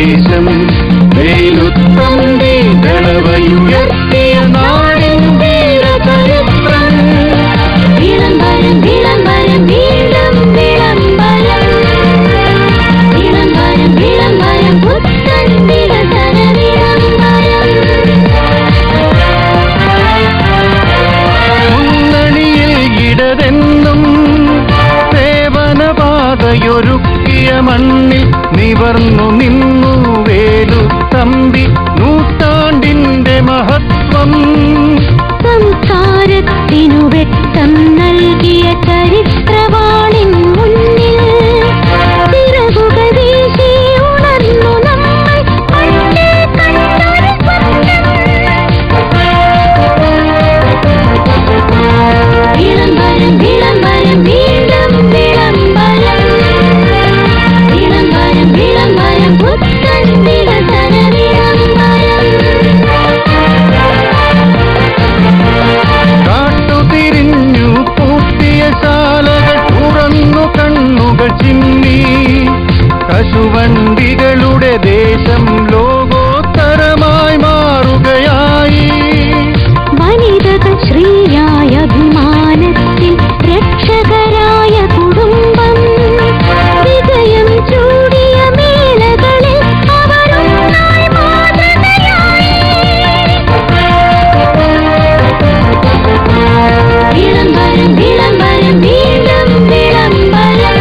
ദേശം വേലുത്തമ്പി ദളവയുയർത്തിയ നാടിൻ വീരചരിത്രം. വിളംബരം വിളംബരം വീണ്ടും വിളംബരം, വിളംബരം വിളംബരം പുത്തൻ വികസന വിളംബരം. മുന്നണിയിൽ ഇടതെന്നും സേവനപാതയൊരുക്കിയ മണ്ണിൽ നിവർന്നു നിന്നു വേലുത്തമ്പി. നൂറ്റാണ്ടിന്റെ മഹത്വം സംസ്കാരത്തിനു വെട്ടം നൽകിയ ചരിത്രവാളിൻ മുന്നിൽ ചിറകുകൾ വീശി ഉണർന്നു നമ്മൾ പണ്ടേ കണ്ടൊരു സ്വപ്നം. വിളംബരം വിളംബരം വീണ്ടും വിളംബരം, വിളംബരം വിളംബരം പുത്തൻ വികസന വിളംബരം. കാട്ടുതിരിഞ്ഞു പൂട്ടിയ ശാലകൾ തുറന്നു കണ്ണുകൾ ചിമ്മി. കശുവണ്ടികളുടെ ദേശം ലോകോത്തരമായി മാറുകയായി. വനിതകൾ ശ്രീയായ അഭിമാനത്തിൽ രക്ഷകരായ കുടുംബം. വിജയം ചൂടിയ മേളകളിൽ അവരൊന്നായി മാതൃകയായി. വിളംബരം വിളംബരം വീണ്ടും വിളംബരം,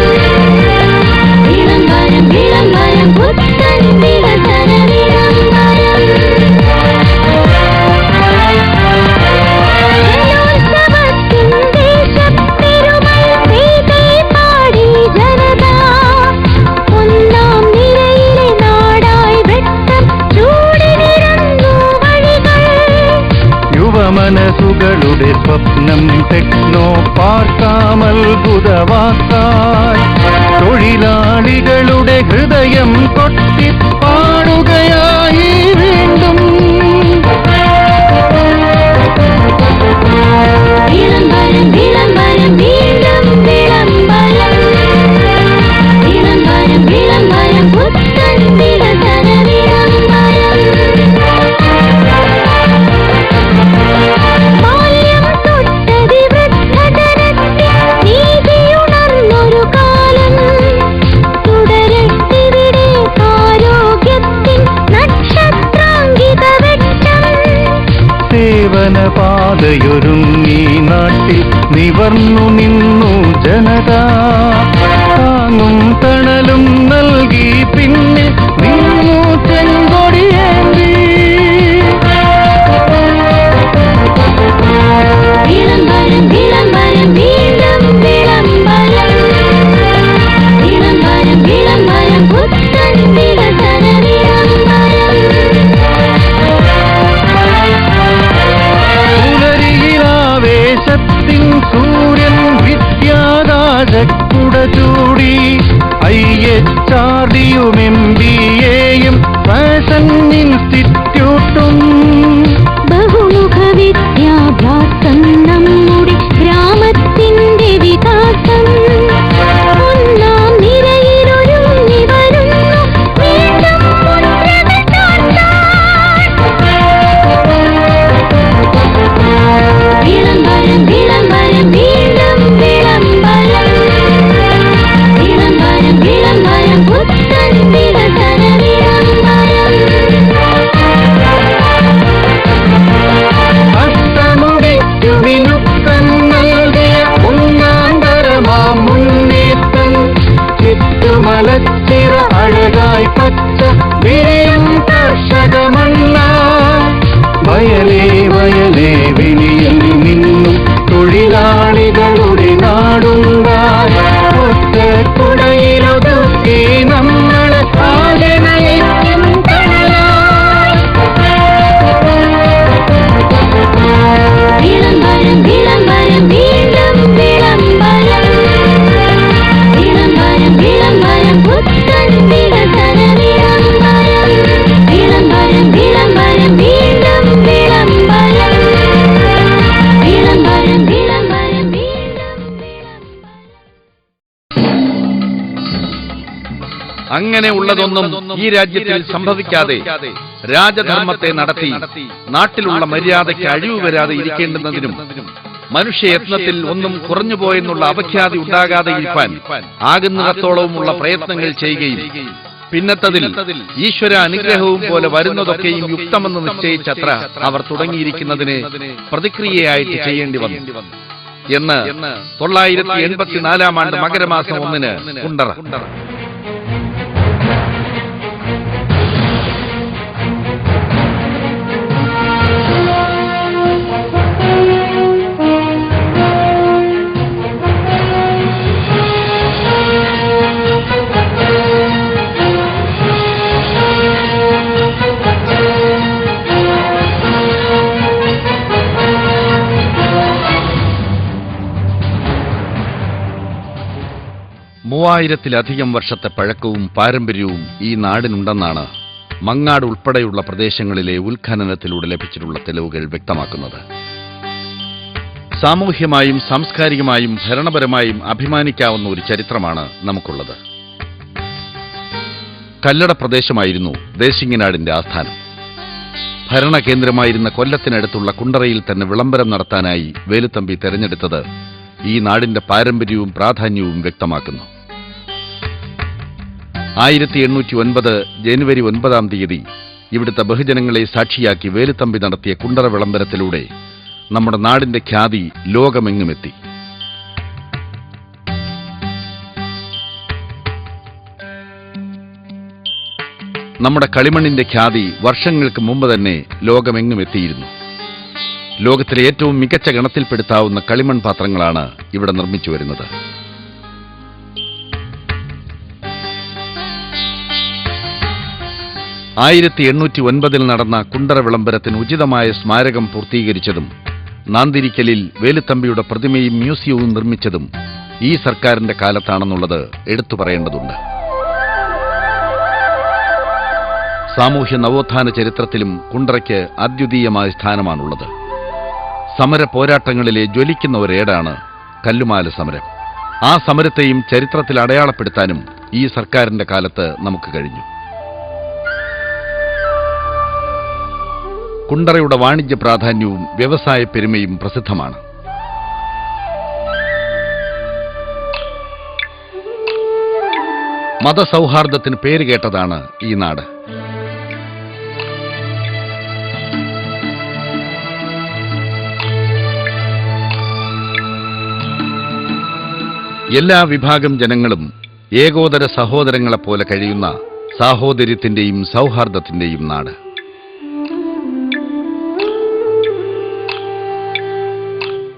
വിളംബരം വിളംബരം പുത്തൻ വികസന വിളംബരം. ജലോത്സവത്തിൻ ദേശപ്പെരുമൈ പെയ്തേ പാടി ജനത. ഒന്നാം നിരയിലെ നാടായി വെട്ടം ചൂടി നിരന്നു വഴികൾ. യുവമനസുകളുടെ സ്വപ്നം ടെക്നോ പാർക്കാമത്ഭുതവാക്കായി. തൊഴിലാളികളുടെ ഹൃദയം കൊട്ടിപ്പാടുകയായി വീണ്ടും. വിളംബരം വിളംബരം വീണ്ടും വിളംബരം, വിളംബരം വിളംബരം പുത്തൻ വികസന വിളംബരം. ബാല്യം തൊട്ടതി വൃദ്ധജനത്തിൽ നീതിയുണർന്നൊരു കാലം. തുടരട്ടിവിടെ ആരോഗ്യത്തിൻ നക്ഷത്രാങ്കിത വെട്ടം. സേവനപാതയൊരുങ്ങി നാട്ടിൽ നിവർന്നു നിന്നു ജനത. താങ്ങും തണലും നൽകി പിന്നിൽ നിന്നു ചെങ്കൊടിയേന്തി. വിളംബരം വിളംബരം വീണ്ടും വിളംബരം, വിളംബരം വിളംബരം പുത്തൻ വികസന വിളംബരം. പുലരിയിലാവേശത്തിൻ സൂര്യൻ വിദ്യാകാശക്കുട ചൂടി. IHRDയും MBAയും ഫാഷൻ ഇൻസ്റ്റിറ്റ്യൂട്ടും. ബഹുമുഖ വിദ്യാഭ്യാസം നമ്മുടെ ഗ്രാമത്തിന്റെ വികാസം. ഒന്നാം നിരയിലൊരുങ്ങി വരുന്നു വീണ്ടും മുദ്രകൾ ചാർത്താൻ. വിളംബരം വിളംബരം വീണ്ടും വിളംബരം, വിളംബരം വിളംബരം പുത്തൻ വികസന വിളംബരം. അഷ്ടമുടിക്കു വിനുക്കം നൽകിയ ഒന്നാന്തരമാം മുന്നേറ്റം. ചുറ്റുമലച്ചിറ അഴകായി പച്ച വിരിയും കർഷക മണ്ണ. വയലേ വയലേ വിളിയിൽ നിന്നും തൊഴിലാളികളുടെ നാടുണ്ടായി. ഒറ്റക്കുടയിലൊതുക്കി നമ്മളെ ആകെ നയിക്കും തണലായി. വിളംബരം വിളംബരം വീണ്ടും വിളംബരം, വിളംബരം വിളംബരം പുത്തൻ വികസന വിളംബരം. വിളംബരം വിളംബരം വീണ്ടും വിളംബരം, വിളംബരം വിളംബരം അങ്ങനെ ഉള്ളതൊന്നും ഈ രാജ്യത്തിൽ സംഭവിക്കാതെ രാജധർമ്മത്തെ നടത്തി നാട്ടിലുള്ള മര്യാദയ്ക്ക് അഴിവ് വരാതെ ഇരിക്കേണ്ടുന്നതിനും മനുഷ്യയത്നത്തിൽ ഒന്നും കുറഞ്ഞുപോയെന്നുള്ള അപഖ്യാതി ഉണ്ടാകാതെ ഇരിക്കാൻ ആകുന്നിടത്തോളവുമുള്ള പ്രയത്നങ്ങൾ ചെയ്യുകയും പിന്നത്തതിൽ ഈശ്വര അനുഗ്രഹവും പോലെ വരുന്നതൊക്കെയും യുക്തമെന്ന് നിശ്ചയിച്ചത്ര അവർ തുടങ്ങിയിരിക്കുന്നതിന് പ്രതിക്രിയയായിട്ട് ചെയ്യേണ്ടി വന്നു എന്ന് 984 മകരമാസം 1 കുണ്ടറ. മൂവായിരത്തിലധികം വർഷത്തെ പഴക്കവും പാരമ്പര്യവും ഈ നാടിനുണ്ടെന്നാണ് മങ്ങാട് ഉൾപ്പെടെയുള്ള പ്രദേശങ്ങളിലെ ഉത്ഖനനത്തിലൂടെ ലഭിച്ചിട്ടുള്ള തെളിവുകൾ വ്യക്തമാക്കുന്നത്. സാമൂഹ്യമായും സാംസ്കാരികമായും ഭരണപരമായും അഭിമാനിക്കാവുന്ന ഒരു ചരിത്രമാണ് നമുക്കുള്ളത്. കല്ലട പ്രദേശമായിരുന്നു ദേശിങ്ങനാടിന്റെ ആസ്ഥാനം. ഭരണകേന്ദ്രമായിരുന്ന കൊല്ലത്തിനടുത്തുള്ള കുണ്ടറയിൽ തന്നെ വിളംബരം നടത്താനായി വേലുത്തമ്പി തെരഞ്ഞെടുത്തത് ഈ നാടിന്റെ പാരമ്പര്യവും പ്രാധാന്യവും വ്യക്തമാക്കുന്നു. 1809 ജനുവരി 9 ഇവിടുത്തെ ബഹുജനങ്ങളെ സാക്ഷിയാക്കി വേലുത്തമ്പി നടത്തിയ കുണ്ടറ വിളംബരത്തിലൂടെ നമ്മുടെ നാടിന്റെ ഖ്യാതി ലോകമെങ്ങുമെത്തി. നമ്മുടെ കളിമണ്ണിന്റെ ഖ്യാതി വർഷങ്ങൾക്ക് മുമ്പ് തന്നെ ലോകമെങ്ങുമെത്തിയിരുന്നു. ലോകത്തിലെ ഏറ്റവും മികച്ച ഗണത്തിൽപ്പെടുത്താവുന്ന കളിമൺ പാത്രങ്ങളാണ് ഇവിടെ നിർമ്മിച്ചു വരുന്നത്. നടന്ന കുണ്ടറ വിളംബരത്തിന് ഉചിതമായ സ്മാരകം പൂർത്തീകരിച്ചതും നാന്തിരിക്കലിൽ വേലുത്തമ്പിയുടെ പ്രതിമയും മ്യൂസിയവും നിർമ്മിച്ചതും ഈ സർക്കാരിന്റെ കാലത്താണെന്നുള്ളത് എടുത്തു പറയേണ്ടതുണ്ട്. സാമൂഹ്യ നവോത്ഥാന ചരിത്രത്തിലും കുണ്ടറയ്ക്ക് അദ്വിതീയമായ സ്ഥാനമാണുള്ളത്. സമര പോരാട്ടങ്ങളിലെ ജ്വലിക്കുന്ന ഒരേടാണ് കല്ലുമാല സമരം. ആ സമരത്തെയും ചരിത്രത്തിൽ അടയാളപ്പെടുത്താനും ഈ സർക്കാരിന്റെ കാലത്ത് നമുക്ക് കഴിഞ്ഞു. കുണ്ടറയുടെ വാണിജ്യ പ്രാധാന്യവും വ്യവസായ പെരുമയും പ്രസിദ്ധമാണ്. മതസൗഹാർദ്ദത്തിന് പേരുകേട്ടതാണ് ഈ നാട്. എല്ലാ വിഭാഗം ജനങ്ങളും ഏകോദര സഹോദരങ്ങളെപ്പോലെ കഴിയുന്ന സാഹോദര്യത്തിന്റെയും സൗഹാർദ്ദത്തിന്റെയും നാട്.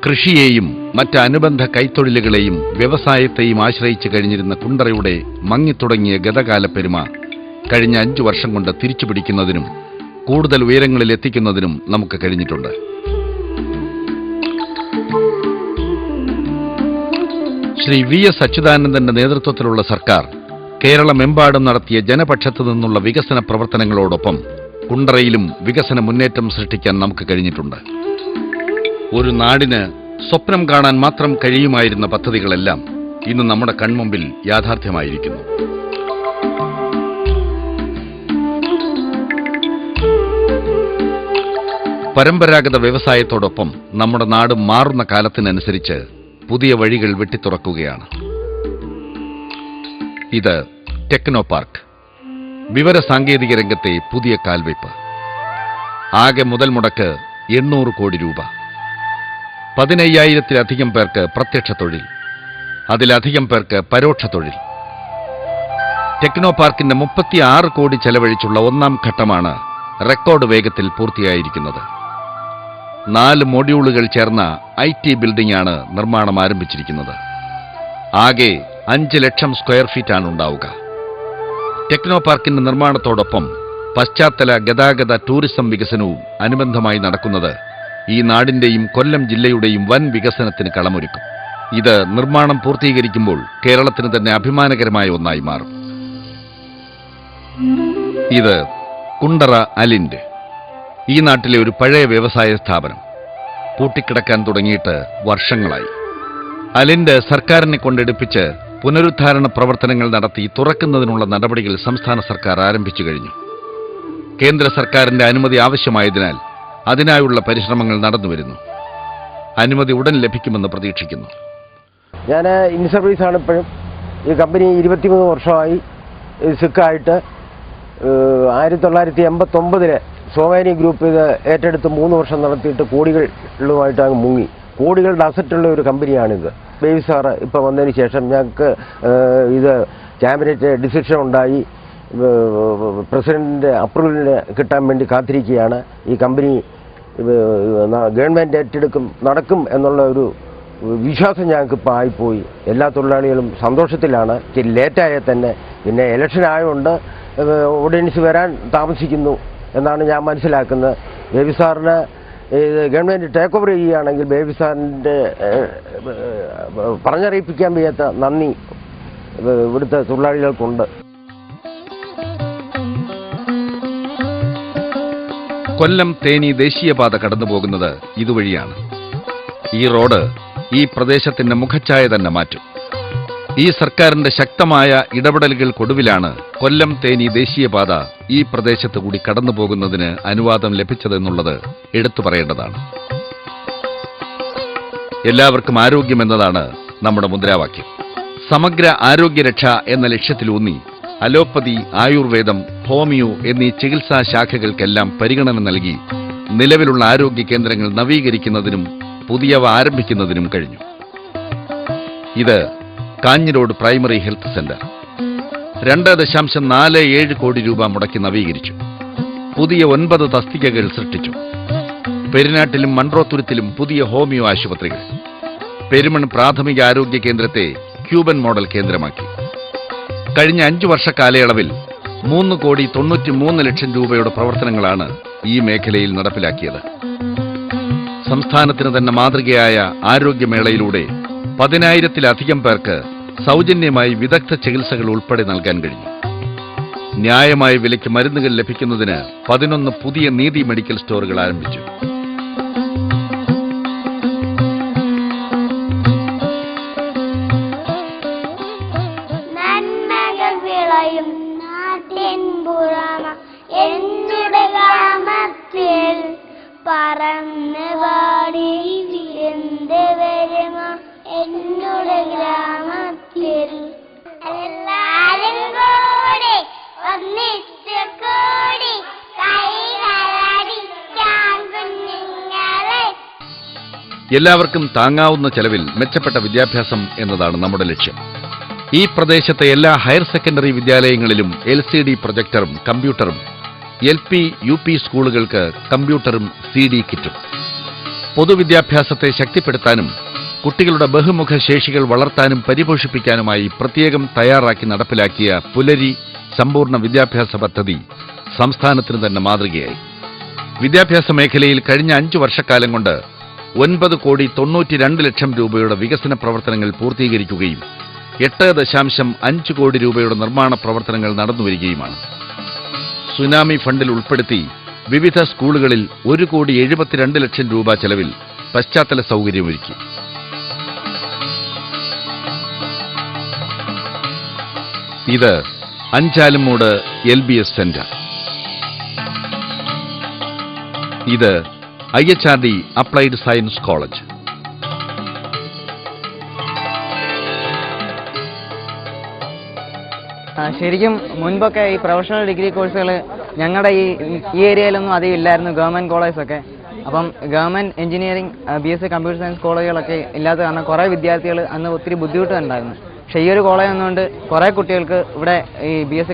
കൃഷിയെയും മറ്റ് അനുബന്ധ കൈത്തൊഴിലുകളെയും വ്യവസായത്തെയും ആശ്രയിച്ചു കഴിഞ്ഞിരുന്ന കുണ്ടറയുടെ മങ്ങിത്തുടങ്ങിയ ഗതകാല പെരുമ കഴിഞ്ഞ 5 വർഷം കൊണ്ട് തിരിച്ചുപിടിക്കുന്നതിനും കൂടുതൽ ഉയരങ്ങളിൽ എത്തിക്കുന്നതിനും നമുക്ക് കഴിഞ്ഞിട്ടുണ്ട്. ശ്രീ VS അച്യുതാനന്ദന്റെ നേതൃത്വത്തിലുള്ള സർക്കാർ കേരളമെമ്പാടും നടത്തിയ ജനപക്ഷത്തു നിന്നുള്ള വികസന പ്രവർത്തനങ്ങളോടൊപ്പം കുണ്ടറയിലും വികസന മുന്നേറ്റം സൃഷ്ടിക്കാൻ നമുക്ക് കഴിഞ്ഞിട്ടുണ്ട്. ഒരു നാടിന് സ്വപ്നം കാണാൻ മാത്രം കഴിയുമായിരുന്ന പദ്ധതികളെല്ലാം ഇന്ന് നമ്മുടെ കൺമുമ്പിൽ യാഥാർത്ഥ്യമായിരിക്കുന്നു. പരമ്പരാഗത വ്യവസായത്തോടൊപ്പം നമ്മുടെ നാട് മാറുന്ന കാലത്തിനനുസരിച്ച് പുതിയ വഴികൾ വെട്ടിത്തുറക്കുകയാണ്. ഇത് ടെക്നോ പാർക്ക്, വിവരസാങ്കേതിക രംഗത്തെ പുതിയ കാൽവയ്പ്. ആകെ മുതൽ മുടക്ക് 800 കോടി രൂപ. 15,000-ലധികം പേർക്ക് പ്രത്യക്ഷ തൊഴിൽ, അതിലധികം പേർക്ക് പരോക്ഷ തൊഴിൽ. ടെക്നോ പാർക്കിന്റെ 36 കോടി ചെലവഴിച്ചുള്ള 1ാം ഘട്ടമാണ് റെക്കോർഡ് വേഗത്തിൽ പൂർത്തിയായിരിക്കുന്നത്. 4 മൊഡ്യൂളുകൾ ചേർന്ന IT ബിൽഡിംഗാണ് നിർമ്മാണം ആരംഭിച്ചിരിക്കുന്നത്. ആകെ 5 ലക്ഷം സ്ക്വയർ ഫീറ്റാണ് ഉണ്ടാവുക. ടെക്നോ പാർക്കിന്റെ നിർമ്മാണത്തോടൊപ്പം പശ്ചാത്തല ഗതാഗത ടൂറിസം വികസനവും അനുബന്ധമായി നടക്കുന്നത് ഈ നാടിന്റെയും കൊല്ലം ജില്ലയുടെയും വൻ വികസനത്തിന് കളമൊരുക്കും. ഇത് നിർമ്മാണം പൂർത്തീകരിക്കുമ്പോൾ കേരളത്തിന് തന്നെ അഭിമാനകരമായ ഒന്നായി മാറും. ഇത് കുണ്ടറ അലിൻഡ്, ഈ നാട്ടിലെ ഒരു പഴയ വ്യവസായ സ്ഥാപനം. പൂട്ടിക്കിടക്കാൻ തുടങ്ങിയിട്ട് വർഷങ്ങളായി. അലിൻഡ് സർക്കാരിനെ കൊണ്ടെടുപ്പിച്ച് പുനരുദ്ധാരണ പ്രവർത്തനങ്ങൾ നടത്തി തുറക്കുന്നതിനുള്ള നടപടികൾ സംസ്ഥാന സർക്കാർ ആരംഭിച്ചു കഴിഞ്ഞു. കേന്ദ്ര സർക്കാരിന്റെ അനുമതി ആവശ്യമായതിനാൽ അതിനായുള്ള പരിശ്രമങ്ങൾ നടന്നുവരുന്നു. അനുമതി ഉടൻ ലഭിക്കുമെന്ന് പ്രതീക്ഷിക്കുന്നു. ഞാൻ ഇൻ സർവീസാണ് ഇപ്പോഴും. ഈ കമ്പനി 23 വർഷമായി സിക്കായിട്ട് 1989 സോമാനി ഗ്രൂപ്പ് ഇത് ഏറ്റെടുത്ത് 3 വർഷം നടത്തിയിട്ട് കോടികളുമായിട്ട് അങ്ങ് മുങ്ങി. കോടികളുടെ അസറ്റുള്ള ഒരു കമ്പനിയാണിത്. ബേബി സാറ് ഇപ്പോൾ വന്നതിന് ശേഷം ഞങ്ങൾക്ക് ഇത് ക്യാബിനറ്റ് ഡിസിഷൻ ഉണ്ടായി. പ്രസിഡന്റിൻ്റെ അപ്രൂവലിന് കിട്ടാൻ വേണ്ടി കാത്തിരിക്കുകയാണ്. ഈ കമ്പനി ഗവൺമെൻറ് ഏറ്റെടുക്കും, നടക്കും എന്നുള്ള ഒരു വിശ്വാസം ഞങ്ങൾക്ക് ഇപ്പോൾ ആയിപ്പോയി. എല്ലാ തൊഴിലാളികളും സന്തോഷത്തിലാണ്. ലേറ്റായാൽ തന്നെ പിന്നെ ഇലക്ഷൻ ആയതുകൊണ്ട് ഓർഡിനൻസ് വരാൻ താമസിക്കുന്നു എന്നാണ് ഞാൻ മനസ്സിലാക്കുന്നത്. ബേബി സാറിന് ഇത് ഗവൺമെൻറ് ടേക്ക് ഓവർ ചെയ്യുകയാണെങ്കിൽ ബേബി സാറിൻ്റെ പറഞ്ഞറിയിപ്പിക്കാൻ വയ്യാത്ത നന്ദി ഇവിടുത്തെ തൊഴിലാളികൾക്കുണ്ട്. കൊല്ലം തേനി ദേശീയപാത കടന്നുപോകുന്നത് ഇതുവഴിയാണ്. ഈ റോഡ് ഈ പ്രദേശത്തിന്റെ മുഖച്ഛായ തന്നെ മാറ്റും. ഈ സർക്കാരിന്റെ ശക്തമായ ഇടപെടലുകൾക്കൊടുവിലാണ് കൊല്ലം തേനി ദേശീയപാത ഈ പ്രദേശത്ത് കൂടി കടന്നുപോകുന്നതിന് അനുവാദം ലഭിച്ചതെന്നുള്ളത് എടുത്തു പറയേണ്ടതാണ്. എല്ലാവർക്കും ആരോഗ്യമെന്നതാണ് നമ്മുടെ മുദ്രാവാക്യം. സമഗ്ര ആരോഗ്യരക്ഷ എന്ന ലക്ഷ്യത്തിലൂന്നി അലോപ്പതി, ആയുർവേദം, ഹോമിയോ എന്നീ ചികിത്സാ ശാഖകൾക്കെല്ലാം പരിഗണന നൽകി നിലവിലുള്ള ആരോഗ്യ കേന്ദ്രങ്ങൾ നവീകരിക്കുന്നതിനും പുതിയവ ആരംഭിക്കുന്നതിനും കഴിഞ്ഞു. ഇത് കാഞ്ഞിരോട് പ്രൈമറി ഹെൽത്ത് സെന്റർ 2.47 കോടി രൂപ മുടക്കി നവീകരിച്ചു. പുതിയ 9 തസ്തികകൾ സൃഷ്ടിച്ചു. പെരിനാട്ടിലും മൺട്രോത്തുരുത്തിലും പുതിയ ഹോമിയോ ആശുപത്രികൾ. പെരുമൺ പ്രാഥമിക ആരോഗ്യ കേന്ദ്രത്തെ ക്യൂബൻ മോഡൽ കേന്ദ്രമാക്കി. കഴിഞ്ഞ 5 വർഷ കാലയളവിൽ 3,93,00,000 രൂപയുടെ പ്രവർത്തനങ്ങളാണ് ഈ മേഖലയിൽ നടപ്പിലാക്കിയത്. സംസ്ഥാനത്തിന് തന്നെ മാതൃകയായ ആരോഗ്യമേളയിലൂടെ 10,000-ലധികം പേർക്ക് സൗജന്യമായി വിദഗ്ധ ചികിത്സകൾ ഉൾപ്പെടെ നൽകാൻ കഴിഞ്ഞു. ന്യായമായ വിലയ്ക്ക് മരുന്നുകൾ ലഭിക്കുന്നതിന് 11 പുതിയ നീതി മെഡിക്കൽ സ്റ്റോറുകൾ ആരംഭിച്ചു. നന്മകൾ വിളയും നാട്ടിൻ പുറമ എന്നുടെ ഗ്രാമത്തിൽ പറന്ന് പാടി വിരുന്ന് വരുമ എന്നുടെ ഗ്രാമത്തിൽ എല്ലാരും കൂടി ഒന്നിച്ചു കൂടി കൈകളടിക്കാൻ കുഞ്ഞുങ്ങളെ. എല്ലാവർക്കും താങ്ങാവുന്ന ചെലവിൽ മെച്ചപ്പെട്ട വിദ്യാഭ്യാസം എന്നതാണ് നമ്മുടെ ലക്ഷ്യം. ഈ പ്രദേശത്തെ എല്ലാ ഹയർ സെക്കൻഡറി വിദ്യാലയങ്ങളിലും LCD പ്രൊജക്ടറും കമ്പ്യൂട്ടറും, LP, UP സ്കൂളുകൾക്ക് കമ്പ്യൂട്ടറും CD കിറ്റും. പൊതുവിദ്യാഭ്യാസത്തെ ശക്തിപ്പെടുത്താനും കുട്ടികളുടെ ബഹുമുഖ ശേഷികൾ വളർത്താനും പരിപോഷിപ്പിക്കാനുമായി പ്രത്യേകം തയ്യാറാക്കി നടപ്പിലാക്കിയ പുലരി സമ്പൂർണ്ണ വിദ്യാഭ്യാസ പദ്ധതി സംസ്ഥാനത്തിന് തന്നെ മാതൃകയായി. വിദ്യാഭ്യാസ മേഖലയിൽ കഴിഞ്ഞ 5 വർഷക്കാലം കൊണ്ട് 9,92,00,000 രൂപയുടെ വികസന പ്രവർത്തനങ്ങൾ പൂർത്തീകരിക്കുകയും 8.5 കോടി രൂപയുടെ നിർമ്മാണ പ്രവർത്തനങ്ങൾ നടന്നുവരികയുമാണ്. സുനാമി ഫണ്ടിൽ ഉൾപ്പെടുത്തി വിവിധ സ്കൂളുകളിൽ 1,72,00,000 രൂപ ചെലവിൽ പശ്ചാത്തല സൗകര്യമൊരുക്കി. ഇത് അഞ്ചാലുമൂട് LBS സെന്റർ. ഇത് IHRD അപ്ലൈഡ് സയൻസ് കോളേജ്. ശരിക്കും മുൻപൊക്കെ ഈ പ്രൊഫഷണൽ ഡിഗ്രി കോഴ്സുകൾ ഞങ്ങളുടെ ഈ ഏരിയയിലൊന്നും അധികം ഇല്ലായിരുന്നു, ഗവൺമെൻറ് കോളേജൊക്കെ. അപ്പം government engineering, BSc computer science കോളേജുകളൊക്കെ ഇല്ലാത്ത കാരണം കുറേ വിദ്യാർത്ഥികൾ അന്ന് ഒത്തിരി ബുദ്ധിമുട്ടുണ്ടായിരുന്നു. പക്ഷേ ഈ ഒരു കോളേജ് വന്നുകൊണ്ട് കുറേ കുട്ടികൾക്ക് ഇവിടെ ഈ BSc